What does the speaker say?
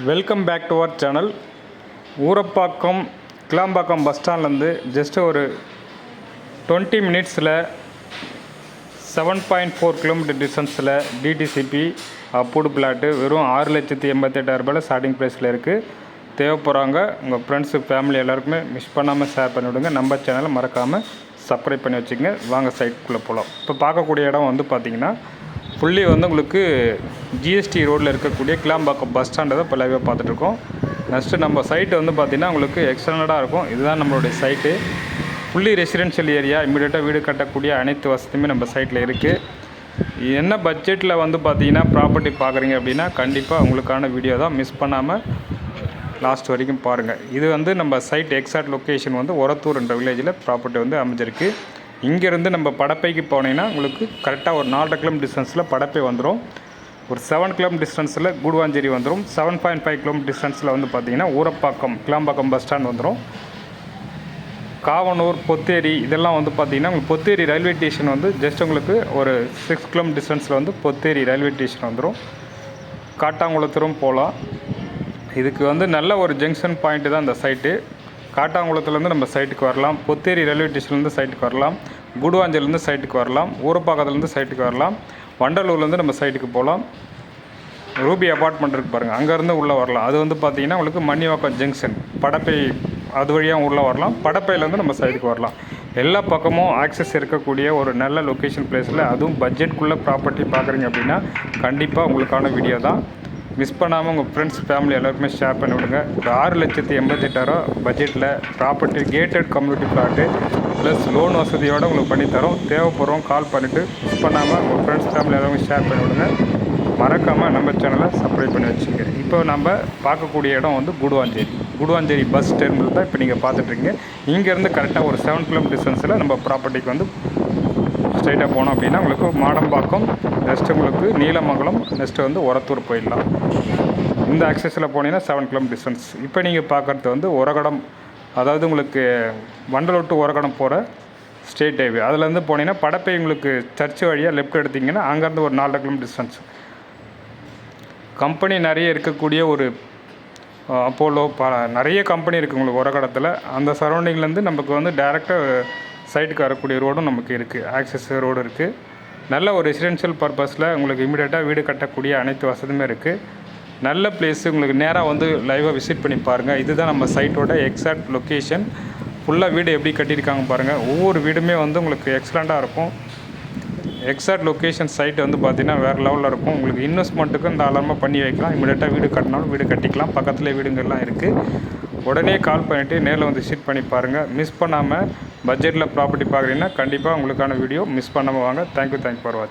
Welcome back to our channel. Urapakkam Kilambakkam bus ஸ்டாண்ட்லேருந்து just ஒரு 20 மினிட்ஸில் 7.4 கிலோமீட்டர் டிஸ்டன்ஸில் டிடிசிபி அப்ரூவ்டு பிளாட்டு வெறும் 6,88,000 ஸ்டார்டிங் ப்ரைஸில் இருக்குது. தேவைப்படுறாங்க உங்கள் ஃப்ரெண்ட்ஸு ஃபேமிலி எல்லாருக்குமே மிஸ் பண்ணாமல் ஷேர் பண்ணிவிடுங்க. நம்ம சேனலை மறக்காமல் சப்ஸ்கிரைப் பண்ணி வச்சுங்க. வாங்க சைட்டுக்குள்ளே போகலாம். இப்போ பார்க்கக்கூடிய இடம் வந்து பார்த்திங்கன்னா ஃபுல்லி வந்து உங்களுக்கு ஜிஎஸ்டி ரோட்டில் இருக்கக்கூடிய கிளாம்பாக்கம் பஸ் ஸ்டாண்டை தான் இப்போ லைவாக பார்த்துட்ருக்கோம். நெக்ஸ்ட்டு நம்ம சைட்டு வந்து பார்த்திங்கன்னா உங்களுக்கு எக்ஸலண்ட்டாக இருக்கும். இதுதான் நம்மளுடைய சைட்டு. ஃபுல்லி ரெசிடென்ஷியல் ஏரியா, இமீடியட்டாக வீடு கட்டக்கூடிய அனைத்து வசதியுமே நம்ம சைட்டில் இருக்குது. என்ன பட்ஜெட்டில் வந்து பார்த்திங்கன்னா ப்ராப்பர்ட்டி பார்க்குறீங்க அப்படின்னா கண்டிப்பாக உங்களுக்கான வீடியோ தான். மிஸ் பண்ணாமல் லாஸ்ட் வரைக்கும் பாருங்கள். இது வந்து நம்ம சைட் எக்ஸாக்ட் லொக்கேஷன் வந்து ஒரத்தூர் என்ற வில்லேஜில் ப்ராப்பர்ட்டி வந்து அமைஞ்சிருக்கு. இங்கேருந்து நம்ம படப்பைக்கு போனீங்கன்னா உங்களுக்கு கரெக்டாக ஒரு 4 கிலோமீட்டர் டிஸ்டன்ஸில் படப்பை வந்துடும். ஒரு 7 கிலோமீட்டர் டிஸ்டன்ஸில் கூடுவாஞ்சேரி வந்துடும். 7.5 கிலோமீட்டர் டிஸ்டன்ஸில் வந்து பார்த்திங்கன்னா ஊரப்பாக்கம் கிளாம்பாக்கம் பஸ் ஸ்டாண்ட் வந்துடும். காவனூர், பொத்தேரி இதெல்லாம் வந்து பார்த்திங்கன்னா உங்களுக்கு பொத்தேரி ரயில்வே ஸ்டேஷன் வந்து ஜஸ்ட் உங்களுக்கு ஒரு 6 கிலோமீட்டர் டிஸ்டன்ஸில் வந்து பொத்தேரி ரயில்வே ஸ்டேஷன் வந்துடும். காட்டாங்குளத்தூரும் போகலாம். இதுக்கு வந்து நல்ல ஒரு ஜங்ஷன் பாயிண்ட்டு தான் இந்த சைட்டு. காட்டாங்குளத்துலேருந்து நம்ம சைட்டுக்கு வரலாம். பொத்தேரி ரயில்வே ஸ்டேஷன்லேருந்து சைட்டுக்கு வரலாம். கூடுவாஞ்சேரிலேருந்து சைட்டுக்கு வரலாம். ஊரப்பாக்கத்துலேருந்து சைட்டுக்கு வரலாம். வண்டலூர்லேருந்து நம்ம சைட்டுக்கு போகலாம். ரூபி அப்பார்ட்மெண்ட் இருக்குது பாருங்கள், அங்கேருந்து உள்ளே வரலாம். அது வந்து பார்த்திங்கன்னா உங்களுக்கு மணிவாக்கம் ஜங்ஷன் படப்பை, அது வழியாக உள்ளே வரலாம். படப்பையிலேருந்து நம்ம சைட்டுக்கு வரலாம். எல்லா பக்கமும் ஆக்சஸ் இருக்கக்கூடிய ஒரு நல்ல லொக்கேஷன் பிளேஸில், அதுவும் பட்ஜெட்குள்ளே ப்ராப்பர்ட்டி பார்க்குறீங்க அப்படின்னா கண்டிப்பாக உங்களுக்கான வீடியோ தான். மிஸ் பண்ணாமல் உங்கள் ஃப்ரெண்ட்ஸ் ஃபேமிலி எல்லாருக்குமே ஷேர் பண்ணி விடுங்க. ஒரு 6,88,000 பட்ஜெட்டில் property gated community flat plus loan வசதியோடு உங்களுக்கு பண்ணித்தரோம். தேவைப்படுறோம் கால் பண்ணிவிட்டு மிஸ் பண்ணாமல் உங்கள் ஃப்ரெண்ட்ஸ் ஃபேமிலி எல்லாருமே ஷேர் பண்ணி விடுங்க. மறக்காமல் நம்ம சேனலை சப்ஸ்கிரைப் பண்ணி வச்சுங்க. இப்போ நம்ம பார்க்கக்கூடிய இடம் வந்து கூடுவாஞ்சேரி பஸ் டெர்மினல் தான் இப்போ நீங்கள் பார்த்துட்ருக்கீங்க. இங்கேருந்து கரெக்டாக ஒரு 7 கிலோமீட்டர் டிஸ்டன்ஸில் நம்ம ப்ராப்பர்ட்டிக்கு வந்து ஸ்ட்ரைட்டாக போனோம் அப்படின்னா உங்களுக்கு மாடம்பாக்கம், நெக்ஸ்ட்டு உங்களுக்கு நீலமங்கலம், நெக்ஸ்ட்டு வந்து ஒரத்தூர் போயிடலாம். இந்த ஆக்சஸில் போனீங்கன்னா 7 கிலோமீட்டர் டிஸ்டன்ஸ். இப்போ நீங்கள் பார்க்குறது வந்து ஒரகடம், அதாவது உங்களுக்கு வண்டலூர் டு ஒரகடம் போகிற ஸ்டேட் ஹைவே. அதுலேருந்து போனீங்கன்னா படப்பை உங்களுக்கு சர்ச்சு வழியாக லெஃப்ட் எடுத்திங்கன்னா அங்கேருந்து ஒரு 4 கிலோமீட்டர் டிஸ்டன்ஸ். கம்பெனி நிறைய இருக்கக்கூடிய ஒரு அப்போலோ நிறைய கம்பெனி இருக்குது உங்களுக்கு ஒரகடத்தில். அந்த சரௌண்டிங்லேருந்து நமக்கு வந்து டேரெக்டாக சைட்டுக்கு வரக்கூடிய ரோடும் நமக்கு இருக்குது. ஆக்சஸ் ரோடு இருக்குது. நல்ல ஒரு ரெசிடென்ஷியல் பர்பஸில் உங்களுக்கு இமீடியட்டாக வீடு கட்டக்கூடிய அனைத்து வசதியுமே இருக்குது. நல்ல பிளேஸு. உங்களுக்கு நேராக வந்து லைவாக விசிட் பண்ணி பாருங்கள். இதுதான் நம்ம சைட்டோட எக்ஸாக்ட் லொக்கேஷன். ஃபுல்லாக வீடு எப்படி கட்டியிருக்காங்க பாருங்கள். ஒவ்வொரு வீடுமே வந்து உங்களுக்கு எக்ஸலண்ட்டாக இருக்கும். எக்ஸாக்ட் லொக்கேஷன் சைட்டு வந்து பார்த்திங்கன்னா வேறு லெவலில் இருக்கும். உங்களுக்கு இன்வெஸ்ட்மெண்ட்டுக்கும் தாராளமாக பண்ணி வைக்கலாம். இமீடியட்டாக வீடு கட்டினாலும் வீடு கட்டிக்கலாம். பக்கத்தில் வீடுங்கள்லாம் இருக்குது. உடனே கால் பண்ணிவிட்டு நேரில் வந்து விசிட் பண்ணி பாருங்கள். மிஸ் பண்ணாமல் பட்ஜெட்டில் ப்ராப்பர்ட்டி பார்க்குறீங்கன்னா கண்டிப்பாக உங்களுக்கான வீடியோ மிஸ் பண்ணாமல் வாங்க. தேங்க்யூ ஃபார் வாட்சிங்.